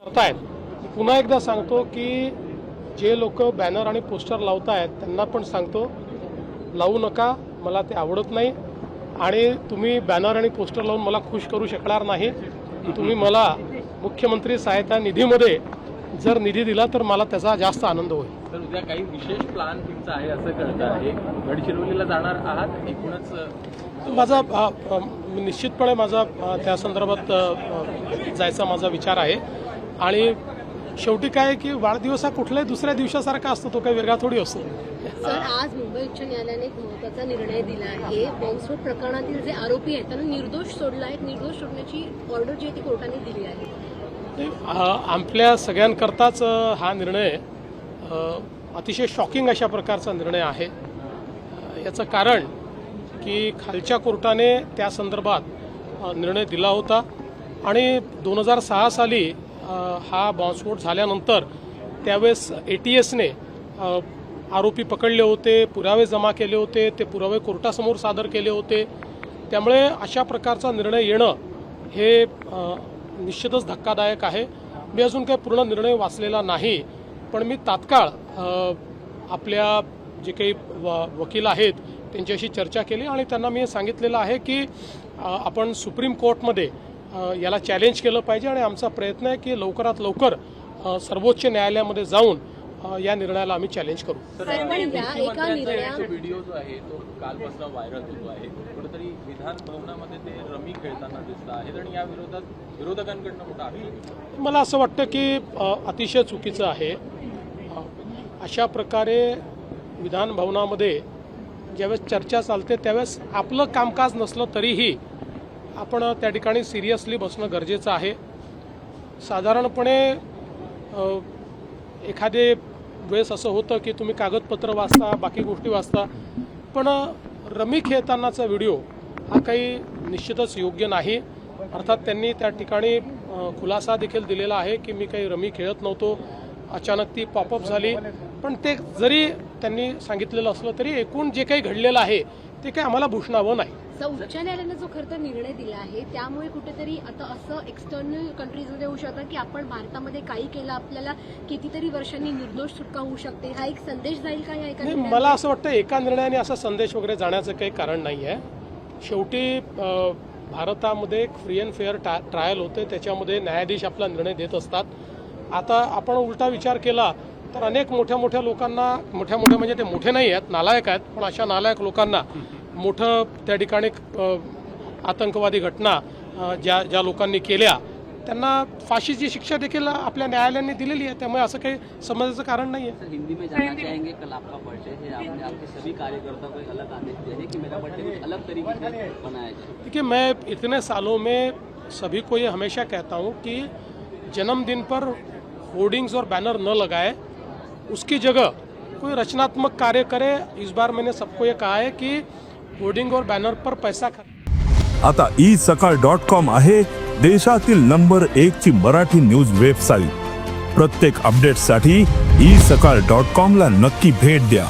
करतायत. पुन्हा एकदा सांगतो की जे लोक बॅनर आणि पोस्टर लावतायत त्यांना पण सांगतो लावू नका, मला ते आवडत नाही आणि तुम्ही बॅनर आणि पोस्टर लावून मला खुश करू शकणार नाही. तुम्ही मला मुख्यमंत्री सहायता निधीमध्ये जर निधी दिला तर मला त्याचा जास्त आनंद होईल. तर उद्या काही विशेष प्लॅन तुमचा आहे असं कळतं आहे. गडचिरोलीला जाणार आहात, एकूणच माझा निश्चितपणे माझा त्या संदर्भात जायचा माझा विचार आहे. आणि शेवटी काय की वाढदिवस हा कुठल्याही दुसऱ्या दिवसासारखा असतो, तो काही वेगळा थोडी असतो. सर, आज मुंबई उच्च न्यायालयाने एक महत्त्वाचा निर्णय दिला आहे. बॉम्बस्फोट प्रकरणातील जे आरोपी आहेत त्यांना निर्दोष सोडला आहे. निर्दोष सोडण्याची ऑर्डर जी आहे ती कोर्टाने दिली आहे. आपल्या सगळ्यांकरताच हा निर्णय अतिशय शॉकिंग अशा प्रकारचा निर्णय आहे. याचं कारण की खालच्या कोर्टाने त्या संदर्भात निर्णय दिला होता आणि 2006 साली हा बॉम्बस्फोट झाल्यानंतर त्यावेळेस ATSने आरोपी पकडले होते, पुरावे जमा केले होते, ते पुरावे कोर्टासमोर सादर केले होते. त्यामुळे अशा प्रकारचा निर्णय येणं हे निश्चितच धक्कादायक आहे. मी अजून काही पूर्ण निर्णय वाचलेला नाही, पण मी तात्काळ आपल्या जे काही वकील आहेत त्यांच्याशी चर्चा केली आणि त्यांना मी सांगितलेलं आहे की आपण सुप्रीम कोर्टमध्ये याला चॅलेंज केलं पाहिजे आणि आमचा प्रयत्न आहे की लवकरात लवकर सर्वोच्च न्यायालयामध्ये जाऊन या निर्णयाला आम्ही चॅलेंज करू. व्हिडिओ जो आहे तो कालपासून व्हायरल होतो आहे. कुठेतरी विधान भवनामध्ये ते रमी खेळताना दिसत आहेत आणि या विरोधात विरोधकांकडून मोठा आक्षेप. मला असं वाटतं की अतिशय चुकीचं आहे. अशा प्रकारे विधान भवनामध्ये ज्यावेळेस चर्चा चालते त्यावेळेस आपलं कामकाज नसलं तरीही आपण त्या ठिकाणी सिरियसली बसणं गरजेचं आहे. साधारणपणे एखादे वेळेस असं होतं की तुम्ही कागदपत्र वाचता, बाकी गोष्टी वाचता, पण रमी खेळतानाचा व्हिडिओ हा काही निश्चितच योग्य नाही. अर्थात त्यांनी त्या ठिकाणी खुलासा देखील दिलेला आहे की मी काही रमी खेळत नव्हतो, अचानक ती पॉपअप झाली. पण ते जरी त्यांनी सांगितलेलं असलं तरी एकूण जे काही घडलेलं आहे ते काही आम्हाला भूषणावं नाही. उच्च न्यायालयाने जो खरं तर निर्णय दिला आहे त्यामुळे कुठेतरी आता असं एक्सटर्नल कंट्रीजमध्ये होऊ शकतं की आपण भारतामध्ये काही केलं आपल्याला कितीतरी वर्षांनी निर्दोष सुटका होऊ शकते. हा एक संदेश जाईल का या एका? मला असं वाटतं एका निर्णयाने असा संदेश वगैरे जाण्याचं काही कारण नाही आहे. शेवटी भारतामध्ये एक फ्री अँड फेअर ट्रायल होते, त्याच्यामध्ये न्यायाधीश आपला निर्णय देत असतात. आता आपण उलटा विचार केला तर अनेक मोठ्या लोकांना, मोठ्या म्हणजे ते मोठे नाही आहेत, नालायक आहेत, पण अशा नालायक लोकांना मोठं त्या ठिकाणी आतंकवादी घटना ज्या लोकांनी केल्या त्यांना फाशीची शिक्षा देखील आपल्या न्यायालयाने दिलेली आहे. त्यामुळे असं काही समजायचं कारण नाही आहे. हिंदी में जानना चाहेंगे, कल आपका बर्थडे है, आपने आपके सभी कार्यकर्ता को एक अलग आदेश दिया है कि मेरा बर्थडे कुछ अलग तरीके से मनाया जाए. देखिए, मैं इतने सालों में सभी को ये हमेशा कहता हूँ कि जन्मदिन पर होर्डिंग्स और बैनर न लगाए, उसकी जगह कोई रचनात्मक कार्य करे. इस बार मैंने सबको ये कहा है कि होर्डिंग और बॅनर पर पैसा आता isakal.com आहे देशातील नंबर 1 ची मराठी न्यूज वेबसाईट. प्रत्येक अपडेटसाठी isakal.com ला नक्की भेट द्या.